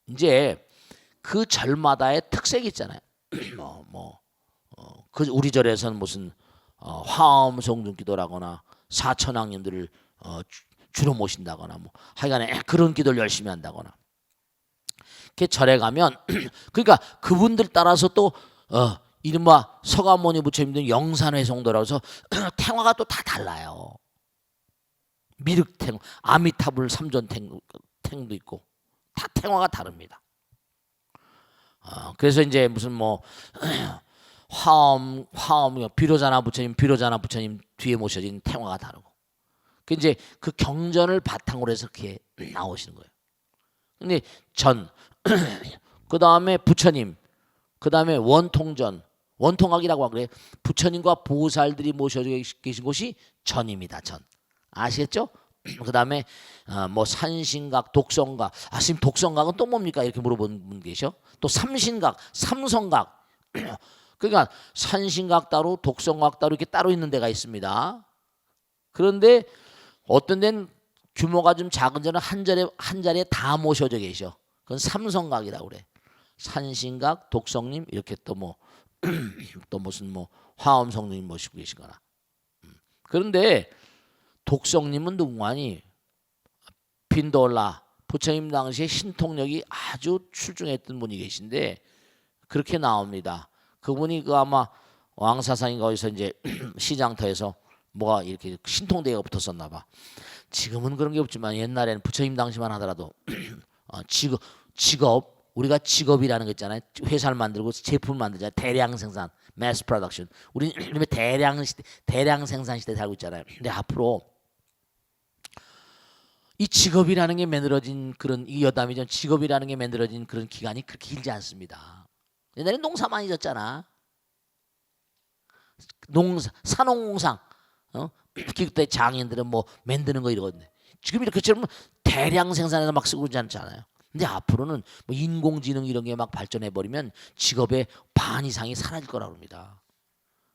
이제 그 절마다의 특색이 있잖아요. 우리 절에서는 무슨 화엄성중 기도라거나 사천왕님들을 주로 모신다거나 뭐 하여간에 그런 기도를 열심히 한다거나. 이렇게 절에 가면 그러니까 그분들 따라서 또 이른바 서가모니 부처님들 영산회성도라고 해서 탱화가 또 다 달라요. 미륵탱, 아미타불 삼전탱도 있고 다 탱화가 다릅니다. 그래서 이제 무슨 뭐 화엄 비로자나 부처님 뒤에 모셔진 탱화가 다르고. 그 이제 그 경전을 바탕으로 해서 그렇게 나오시는 거예요. 근데 그 다음에 부처님, 그 다음에 원통학이라고 그래요. 부처님과 보살들이 모셔져 계신 곳이 전입니다. 전. 아시겠죠? 그 다음에 뭐 산신각, 독성각. 지금 독성각은 또 뭡니까? 이렇게 물어보는 분 계셔. 또 삼신각, 삼성각. 그러니까 산신각 따로, 독성각 따로 이렇게 따로 있는 데가 있습니다. 그런데 어떤 데는 규모가 좀 작은 데는 한 자리에 다 모셔져 계셔. 그건 삼성각이라고 그래. 산신각, 독성님 이렇게 또 무슨 화엄성님 모시고 계시거나. 그런데 독성님은 누구니? 빈돌라 부처님 당시에 신통력이 아주 출중했던 분이 계신데 그렇게 나옵니다. 그분이 아마 왕사상인가 어디서 이제 시장터에서 뭐가 이렇게 신통대가 붙었었나 봐. 지금은 그런 게 없지만 옛날에는 부처님 당시만 하더라도 직업 우리가 직업이라는 거 있잖아요. 회사를 만들고 제품을 만들잖아요. 대량 생산, mass production. 우리는 요즘에 대량 생산 시대에 살고 있잖아요. 근데 앞으로 이 직업이라는 게 만들어진 그런 이 여담이죠. 직업이라는 게 만들어진 그런 기간이 그렇게 길지 않습니다. 옛날에 농사만 있었잖아. 산업공상, 기국대 장인들은 뭐 만드는 거 이러거든요. 지금 이렇게처럼 대량 생산해서 막 쓰고 그러지 않잖아요. 근데 앞으로는 뭐 인공지능 이런 게 막 발전해 버리면 직업의 반 이상이 사라질 거라고 합니다.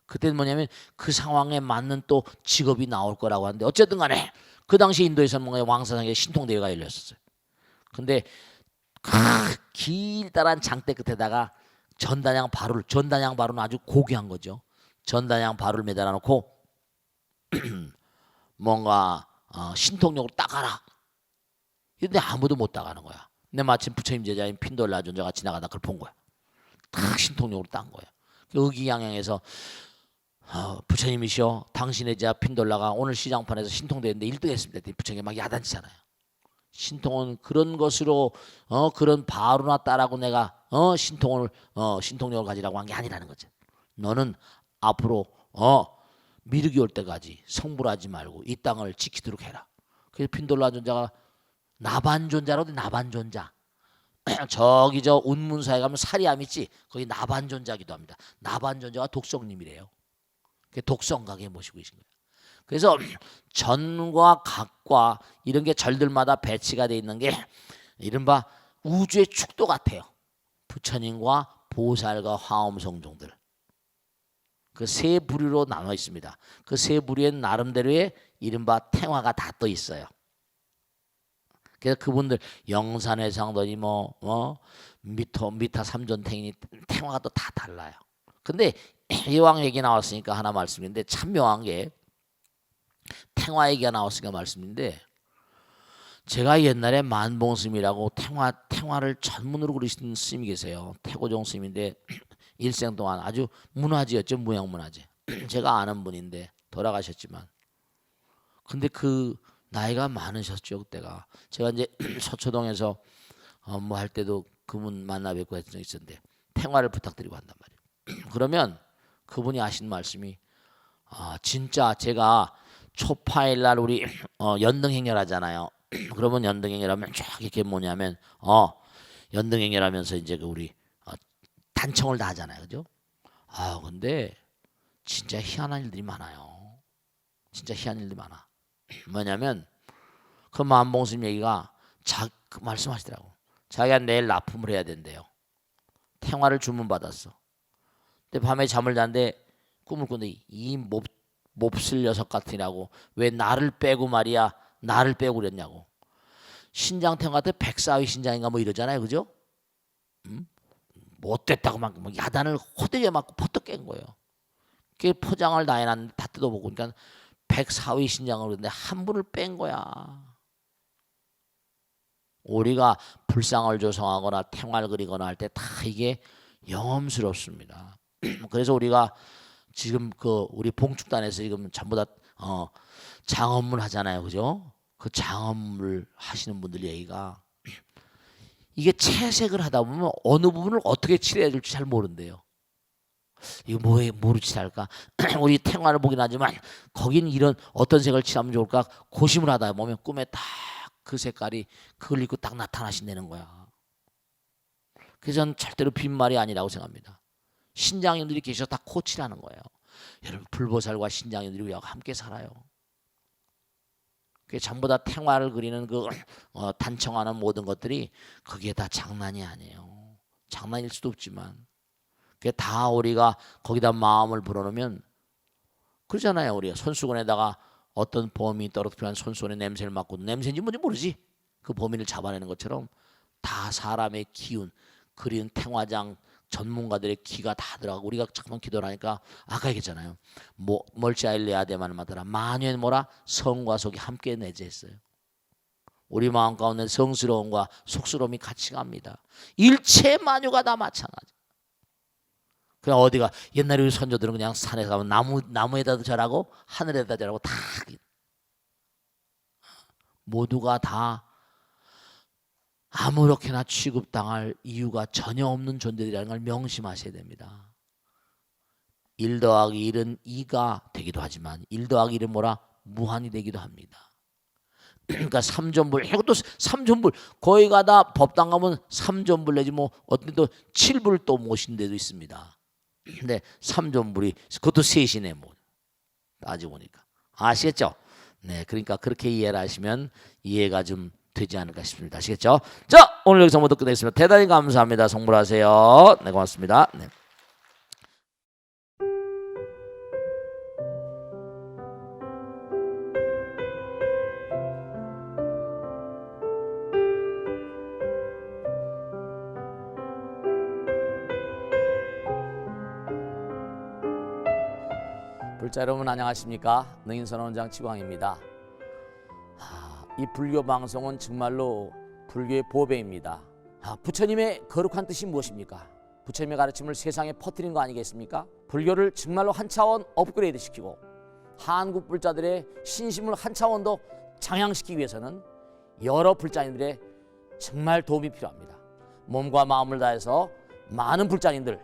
그때는 뭐냐면 그 상황에 맞는 또 직업이 나올 거라고 하는데 어쨌든 간에 그 당시 인도에서는 뭔가 왕사상에 신통대회가 열렸었어요. 근데 길다란 장대 끝에다가 전단양 바루는 아주 고귀한 거죠. 전단양 바루를 매달아 놓고 뭔가 신통력으로 따가라. 근데 아무도 못 따가는 거야. 근데 마침 부처님 제자인 핀돌라 존자가 지나가다 그걸 본 거야. 딱 신통력으로 딴 거야. 의기양양해서 부처님이시여 당신의 제자 핀돌라가 오늘 시장판에서 신통대회인데 1등 했습니다. 부처님이 막 야단치잖아요. 신통은 그런 것으로 그런 바루나 따라고 내가 신통력을 가지라고 한 게 아니라는 거지. 너는 앞으로 미륵이 올 때까지 성불하지 말고 이 땅을 지키도록 해라. 그래서 핀돌라 존자가 나반존자라고 돼. 나반존자. 저기 저 운문사에 가면 사리암 있지. 거기 나반존자기도 합니다. 나반존자가 독성님이래요. 독성각에 모시고 계신 거예요. 그래서 전과 각과 이런 게 절들마다 배치가 돼 있는 게 이른바 우주의 축도 같아요. 부처님과 보살과 화엄성종들. 그 세 부류로 나눠 있습니다. 그 세 부류엔 나름대로의 이른바 탱화가 다 떠 있어요. 그래서 그분들 영산회상더니 미타 삼존탱이니 탱화가 또 다 달라요. 근데 이왕 얘기 나왔으니까 하나 말씀인데 참 묘한 게 탱화 얘기가 나왔으니까 말씀인데 제가 옛날에 만봉스님이라고 탱화를 전문으로 그리신 스님이 계세요. 태고종 스님인데 일생 동안 아주 문화지였죠. 무형문화재. 제가 아는 분인데 돌아가셨지만 근데 그 나이가 많으셨죠. 그때가 제가 이제 서초동에서 업무할 때도 그분 만나 뵙고 했던 적이 있었는데 탱화를 부탁드리고 한단 말이에요. 그러면 그분이 하신 말씀이 진짜 제가 초파일 날 우리 연등행렬 하잖아요. 그러면 연등행렬하면 쫙 이렇게 뭐냐면 연등행렬하면서 이제 그 우리 단청을 다 하잖아요. 그죠? 근데 진짜 희한한 일들이 많아요. 진짜 희한한 일들이 많아. 뭐냐면 그 만봉스님 얘기가 그 말씀하시더라고. 자기가 내일 납품을 해야 된대요. 탱화를 주문받았어. 근데 밤에 잠을 자는데 꿈을 꾼데 이 몹쓸 녀석 같으냐고 왜 나를 빼고 말이야 나를 빼고 그랬냐고. 신장탱화 때 백사위 신장인가 뭐 이러잖아요. 그죠? 뭐 어땠다고 막 야단을 호되게 맞고 퍼뜩 깬 거예요. 그 포장을 다 해놨는데 다 뜯어보고 그러니까 104위 신장을 그랬는데 한 분을 뺀 거야. 우리가 불상을 조성하거나 탱화를 그리거나 할 때 다 이게 영험스럽습니다. 그래서 우리가 지금 그 우리 봉축단에서 지금 전부 다 장엄물 하잖아요. 그죠? 그 장엄물 하시는 분들 얘기가 이게 채색을 하다 보면 어느 부분을 어떻게 칠해야 될지 잘 모른대요. 이거 뭐로 칠할까? 우리 탱화를 보긴 하지만 거긴 이런 어떤 색을 칠하면 좋을까? 고심을 하다 보면 꿈에 딱 그 색깔이 그걸 입고 딱 나타나신다는 거야. 그래서 저는 절대로 빈말이 아니라고 생각합니다. 신장인들이 계셔서 다 코치라는 거예요. 여러분 불보살과 신장인들이 함께 살아요. 그게 전부 다 탱화를 그리는 그 단청하는 모든 것들이 그게 다 장난이 아니에요. 장난일 수도 없지만 그게 다 우리가 거기다 마음을 불어넣으면 그러잖아요. 우리가 손수건에다가 어떤 범인이 떨어뜨린 손수건의 냄새를 맡고 냄새인지 뭔지 모르지. 그 범인을 잡아내는 것처럼 다 사람의 기운 그리는 탱화장 전문가들의 기가 다 들어가고 우리가 잠깐 기도를 하니까 아까 얘기했잖아요. 멀치아일레아데만 마더라 만유엔 뭐라 성과 속이 함께 내재했어요. 우리 마음 가운데 성스러움과 속스러움이 같이 갑니다. 일체 만유가 다 마찬가지. 그냥 어디가 옛날에 우리 선조들은 그냥 산에 가면 나무에다도 절하고 하늘에다 절하고 다 모두가 다 아무렇게나 취급당할 이유가 전혀 없는 존재들이라는 걸 명심하셔야 됩니다. 1 더하기 1은 2가 되기도 하지만 1 더하기 1은 뭐라? 무한이 되기도 합니다. 그러니까 3존불, 이것도 3존불 거기 가다 법당 가면 3존불 내지 뭐 어떤 데도 7불 또 모신 데도 있습니다. 근데 3존불이 그것도 셋이네 뭐 따지고 보니까 아시겠죠? 네, 그러니까 그렇게 이해를 하시면 이해가 좀 되지 않을까 싶습니다. 아시겠죠? 자, 오늘 여기서 모두 끝내겠습니다. 대단히 감사합니다. 성불하세요. 네, 고맙습니다. 네. 불자 여러분 안녕하십니까? 능인선원장 치광입니다. 이 불교 방송은 정말로 불교의 보배입니다. 부처님의 거룩한 뜻이 무엇입니까? 부처님의 가르침을 세상에 퍼뜨린 거 아니겠습니까? 불교를 정말로 한 차원 업그레이드 시키고 한국 불자들의 신심을 한 차원 더 장양시키기 위해서는 여러 불자님들의 정말 도움이 필요합니다. 몸과 마음을 다해서 많은 불자님들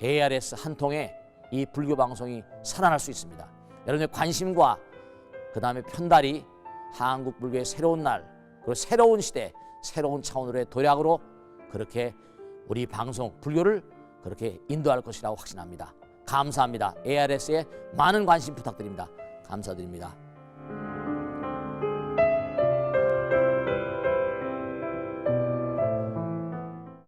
ARS 한 통에 이 불교 방송이 살아날 수 있습니다. 여러분의 관심과 그 다음에 편달이 한국 불교의 새로운 날 그리고 새로운 시대 새로운 차원으로의 도약으로 그렇게 우리 방송 불교를 그렇게 인도할 것이라고 확신합니다. 감사합니다. ARS에 많은 관심 부탁드립니다. 감사드립니다.